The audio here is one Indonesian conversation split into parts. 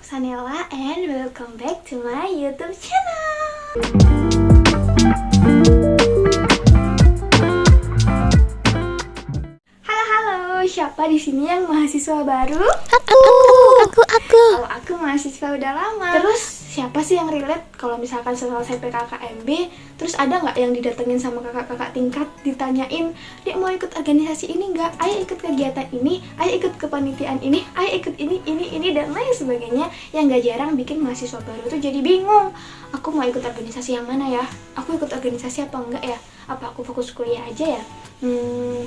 Sanela and welcome back to my YouTube channel. Halo, siapa di sini yang mahasiswa baru? Aku. Kalau aku mahasiswa udah lama. Terus siapa sih yang relate kalau misalkan selesai PKKMB, terus ada nggak yang didatengin sama kakak-kakak tingkat, ditanyain, "Dek, mau ikut organisasi ini nggak? Ayo ikut kegiatan ini, ayo ikut kepanitiaan ini, ayo ikut ini, dan lain sebagainya." Yang nggak jarang bikin mahasiswa baru tuh jadi bingung. Aku mau ikut organisasi yang mana ya? Aku ikut organisasi apa enggak ya? Apa aku fokus kuliah aja ya?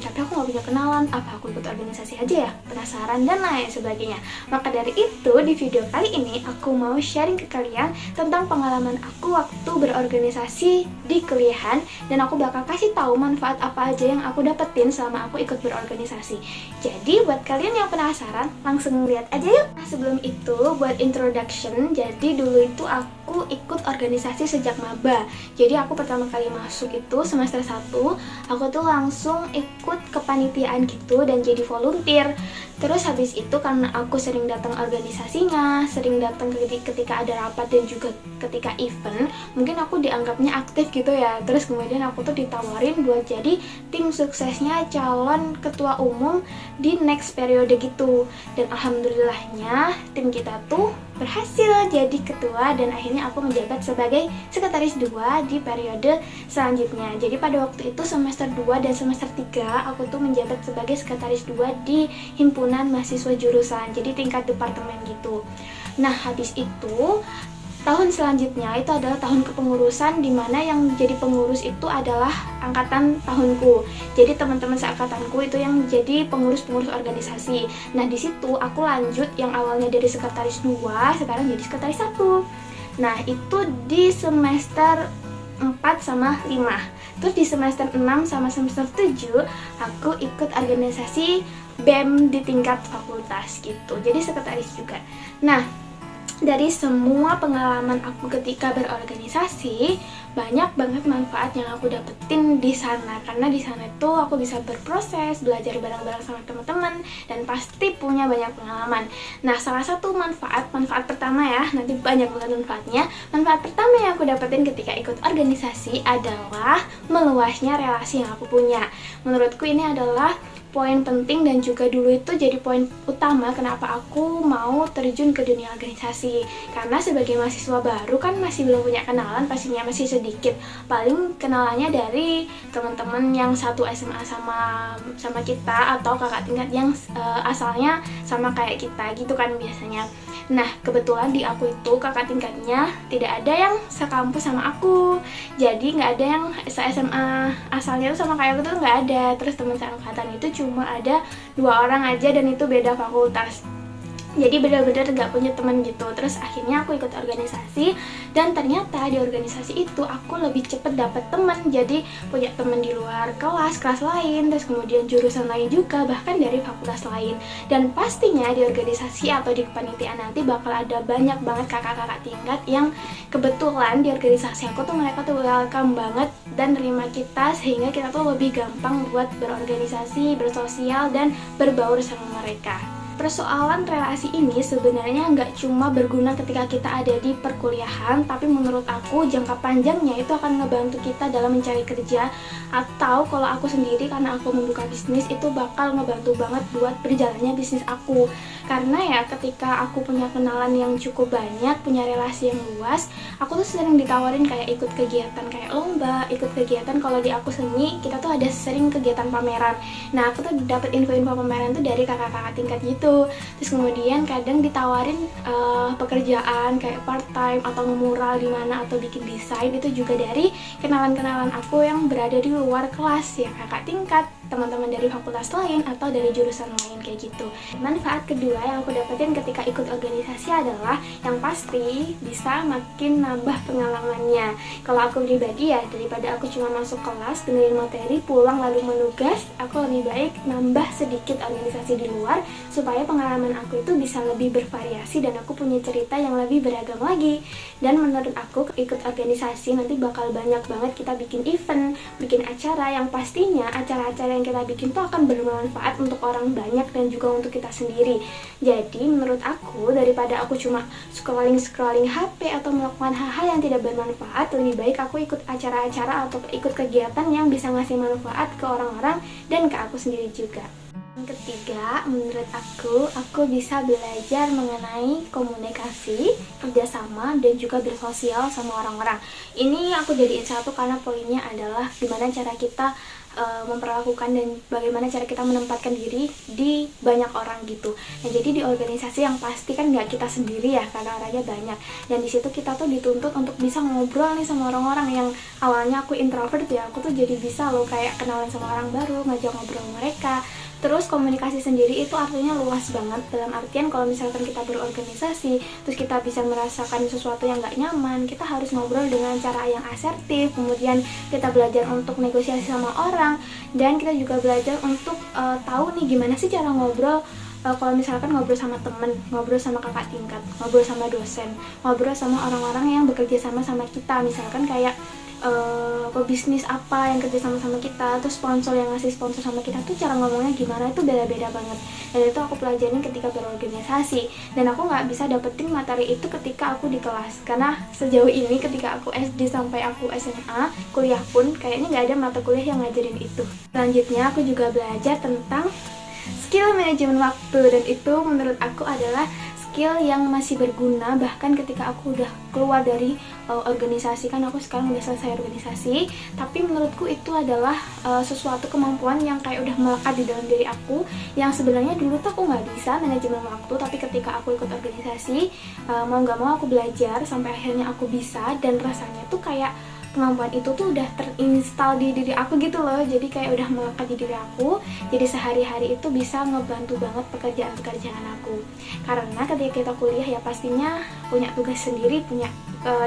Tapi aku nggak punya kenalan. Apa aku ikut organisasi aja ya? Penasaran dan lain sebagainya. Maka dari itu di video kali ini aku mau sharing ke kalian tentang pengalaman aku waktu berorganisasi di kuliahan, dan aku bakal kasih tahu manfaat apa aja yang aku dapetin selama aku ikut berorganisasi. Jadi buat kalian yang penasaran, langsung lihat aja yuk. Nah, sebelum itu buat introduction, jadi dulu itu aku ikut organisasi sejak maba. Jadi aku pertama kali masuk itu semester 1, aku tuh langsung ikut kepanitiaan gitu dan jadi volunteer. Terus habis itu karena aku sering datang organisasinya, sering datang ketika ada rapat dan juga ketika event, mungkin aku dianggapnya aktif gitu ya. Terus kemudian aku tuh ditawarin buat jadi tim suksesnya calon ketua umum di next periode gitu. Dan alhamdulillahnya tim kita tuh berhasil jadi ketua dan akhirnya aku menjabat sebagai sekretaris 2 di periode selanjutnya. Jadi pada waktu itu semester 2 dan semester 3 aku tuh menjabat sebagai sekretaris 2 di himpunan mahasiswa jurusan, jadi tingkat departemen gitu. Nah, habis itu tahun selanjutnya itu adalah tahun kepengurusan, dimana yang jadi pengurus itu adalah angkatan tahunku. Jadi teman-teman seangkatanku itu yang jadi pengurus-pengurus organisasi. Nah, di situ aku lanjut yang awalnya dari sekretaris 2 sekarang jadi sekretaris 1. Nah, itu di semester 4 sama 5. Terus di semester 6 sama semester 7 aku ikut organisasi BEM di tingkat fakultas gitu. Jadi sekretaris juga. Nah, dari semua pengalaman aku ketika berorganisasi, banyak banget manfaat yang aku dapetin di sana. Karena di sana tuh aku bisa berproses, belajar bareng-bareng sama teman-teman, dan pasti punya banyak pengalaman. Nah, salah satu manfaat pertama ya, nanti banyak banget manfaatnya. Manfaat pertama yang aku dapetin ketika ikut organisasi adalah meluasnya relasi yang aku punya. Menurutku ini adalah poin penting dan juga dulu itu jadi poin utama kenapa aku mau terjun ke dunia organisasi. Karena sebagai mahasiswa baru kan masih belum punya kenalan, pastinya masih sedikit. Paling kenalannya dari teman-teman yang satu SMA sama kita, atau kakak tingkat yang asalnya sama kayak kita gitu kan biasanya. Nah, kebetulan di aku itu kakak tingkatnya tidak ada yang sekampus sama aku. Jadi nggak ada yang se-SMA asalnya tuh sama kayak aku tuh nggak ada. Terus teman seangkatan itu cuma ada 2 orang aja dan itu beda fakultas. Jadi benar-benar gak punya teman gitu. Terus akhirnya aku ikut organisasi, dan ternyata di organisasi itu aku lebih cepet dapet teman. Jadi punya teman di luar kelas lain, terus kemudian jurusan lain juga, bahkan dari fakultas lain. Dan pastinya di organisasi atau di kepanitiaan nanti bakal ada banyak banget kakak-kakak tingkat yang kebetulan di organisasi aku tuh mereka tuh welcome banget dan nerima kita, sehingga kita tuh lebih gampang buat berorganisasi, bersosial, dan berbaur sama mereka. Persoalan relasi ini sebenarnya nggak cuma berguna ketika kita ada di perkuliahan, tapi menurut aku jangka panjangnya itu akan ngebantu kita dalam mencari kerja, atau kalau aku sendiri karena aku membuka bisnis itu bakal ngebantu banget buat berjalannya bisnis aku. Karena ya ketika aku punya kenalan yang cukup banyak, punya relasi yang luas, aku tuh sering ditawarin kayak ikut kegiatan kayak lomba, ikut kegiatan kalau di aku seni, kita tuh ada sering kegiatan pameran. Nah, aku tuh dapat info-info pameran tuh dari kakak-kakak tingkat gitu. Terus kemudian kadang ditawarin pekerjaan kayak part time atau ngemural di mana atau bikin desain, itu juga dari kenalan-kenalan aku yang berada di luar kelas ya, kakak tingkat, teman-teman dari fakultas lain atau dari jurusan lain kayak gitu. Manfaat kedua yang aku dapetin ketika ikut organisasi adalah yang pasti bisa makin nambah pengalamannya. Kalau aku pribadi ya, daripada aku cuma masuk kelas dengerin materi pulang lalu menugas, aku lebih baik nambah sedikit organisasi di luar supaya pengalaman aku itu bisa lebih bervariasi dan aku punya cerita yang lebih beragam lagi. Dan menurut aku ikut organisasi nanti bakal banyak banget kita bikin event, bikin acara yang pastinya acara-acara yang kita bikin tuh akan bermanfaat untuk orang banyak dan juga untuk kita sendiri. Jadi menurut aku, daripada aku cuma scrolling HP atau melakukan hal-hal yang tidak bermanfaat, lebih baik aku ikut acara-acara atau ikut kegiatan yang bisa ngasih manfaat ke orang-orang dan ke aku sendiri juga. Yang ketiga, menurut aku bisa belajar mengenai komunikasi, kerjasama, dan juga bersosial sama orang-orang. Ini aku jadiin satu karena poinnya adalah gimana cara kita memperlakukan dan bagaimana cara kita menempatkan diri di banyak orang gitu. Nah, jadi di organisasi yang pasti kan nggak kita sendiri ya, karena orangnya banyak. Dan di situ kita tuh dituntut untuk bisa ngobrol nih sama orang-orang yang awalnya aku introvert ya, aku tuh jadi bisa loh kayak kenalan sama orang baru, ngajak ngobrol mereka. Terus komunikasi sendiri itu artinya luas banget, dalam artian kalau misalkan kita berorganisasi terus kita bisa merasakan sesuatu yang gak nyaman, kita harus ngobrol dengan cara yang asertif, kemudian kita belajar untuk negosiasi sama orang, dan kita juga belajar untuk tahu nih gimana sih cara ngobrol. Kalau misalkan ngobrol sama temen, ngobrol sama kakak tingkat, ngobrol sama dosen, ngobrol sama orang-orang yang bekerja sama kita, misalkan kayak pebisnis apa yang kerja sama kita, terus sponsor yang ngasih sponsor sama kita tuh cara ngomongnya gimana, itu beda-beda banget. Dan itu aku pelajarin ketika berorganisasi, dan aku nggak bisa dapetin materi itu ketika aku di kelas, karena sejauh ini ketika aku SD sampai aku SMA, kuliah pun kayaknya nggak ada mata kuliah yang ngajarin itu. Selanjutnya aku juga belajar tentang skill manajemen waktu, dan itu menurut aku adalah skill yang masih berguna bahkan ketika aku udah keluar dari organisasi. Kan aku sekarang udah selesai organisasi, tapi menurutku itu adalah sesuatu kemampuan yang kayak udah melekat di dalam diri aku, yang sebenarnya dulu tuh aku nggak bisa manajemen waktu, tapi ketika aku ikut organisasi, mau nggak mau aku belajar sampai akhirnya aku bisa, dan rasanya tuh kayak kemampuan itu tuh udah terinstal di diri aku gitu loh. Jadi kayak udah melekat di diri aku, jadi sehari-hari itu bisa ngebantu banget pekerjaan aku. Karena ketika kita kuliah ya pastinya punya tugas sendiri, punya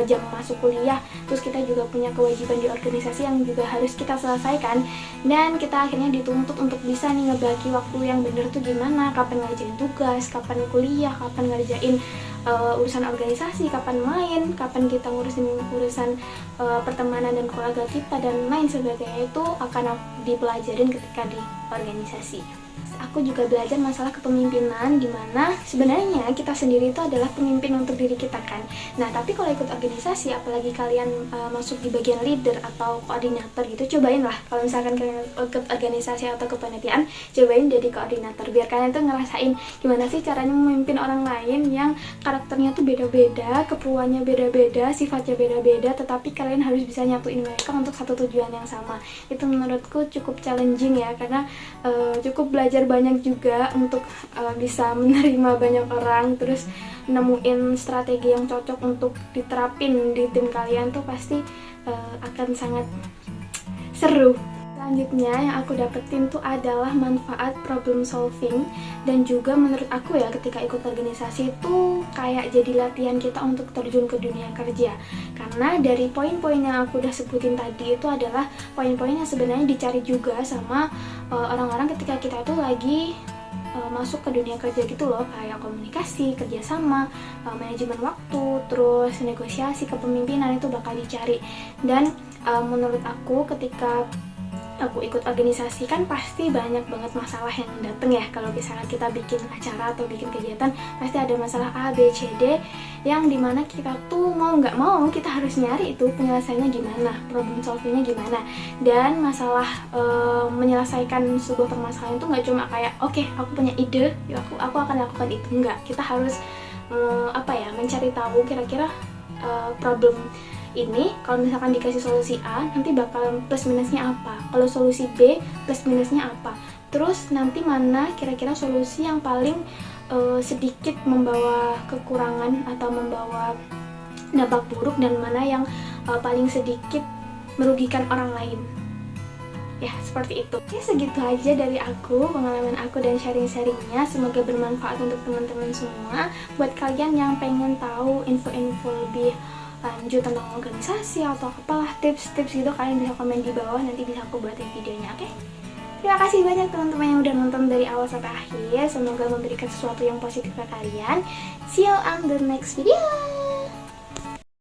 jam masuk kuliah, terus kita juga punya kewajiban di organisasi yang juga harus kita selesaikan, dan kita akhirnya dituntut untuk bisa nih ngebagi waktu yang bener tuh gimana, kapan ngerjain tugas, kapan kuliah, kapan ngerjain urusan organisasi, kapan main, kapan kita ngurusin urusan pertemanan dan keluarga kita, dan lain sebagainya. Itu akan dipelajarin ketika di organisasi. Aku juga belajar masalah kepemimpinan, dimana sebenarnya kita sendiri itu adalah pemimpin untuk diri kita kan. Nah, tapi kalau ikut organisasi, apalagi kalian masuk di bagian leader atau koordinator gitu, cobain lah kalau misalkan kalian ikut organisasi atau kepanitiaan, cobain jadi koordinator, biar kalian tuh ngerasain gimana sih caranya memimpin orang lain yang karakternya tuh beda-beda, keperluannya beda-beda, sifatnya beda-beda, tetapi kalian harus bisa nyatuin mereka untuk satu tujuan yang sama. Itu menurutku cukup challenging ya, karena cukup belajar banyak juga untuk bisa menerima banyak orang, terus nemuin strategi yang cocok untuk diterapin di tim kalian tuh pasti akan sangat seru. Selanjutnya yang aku dapetin tuh adalah manfaat problem solving, dan juga menurut aku ya ketika ikut organisasi itu kayak jadi latihan kita untuk terjun ke dunia kerja. Karena dari poin-poin yang aku udah sebutin tadi itu adalah poin-poin yang sebenarnya dicari juga sama orang-orang ketika kita tuh lagi masuk ke dunia kerja gitu loh, kayak komunikasi, kerjasama, manajemen waktu, terus negosiasi, kepemimpinan itu bakal dicari. Dan menurut aku ketika aku ikut organisasi kan pasti banyak banget masalah yang dateng ya. Kalau misalnya kita bikin acara atau bikin kegiatan, pasti ada masalah A, B, C, D, yang dimana kita tuh mau nggak mau kita harus nyari itu penyelesaiannya gimana, problem solvingnya gimana. Dan masalah menyelesaikan sebuah permasalahan itu nggak cuma kayak oke, aku punya ide, ya aku akan lakukan itu. Enggak, kita harus mencari tahu kira-kira problem ini kalau misalkan dikasih solusi A, nanti bakal plus minusnya apa, kalau solusi B plus minusnya apa, terus nanti mana kira-kira solusi yang paling sedikit membawa kekurangan atau membawa dampak buruk, dan mana yang paling sedikit merugikan orang lain. Ya, seperti itu. Oke, segitu aja dari aku, pengalaman aku dan sharing-sharingnya. Semoga bermanfaat untuk teman-teman semua. Buat kalian yang pengen tahu info-info lebih lanjut tentang organisasi atau apalah tips-tips gitu, kalian bisa komen di bawah, nanti bisa aku buatin videonya. Oke? Terima kasih banyak teman-teman yang udah nonton dari awal sampai akhir. Semoga memberikan sesuatu yang positif ke kalian. See you on the next video.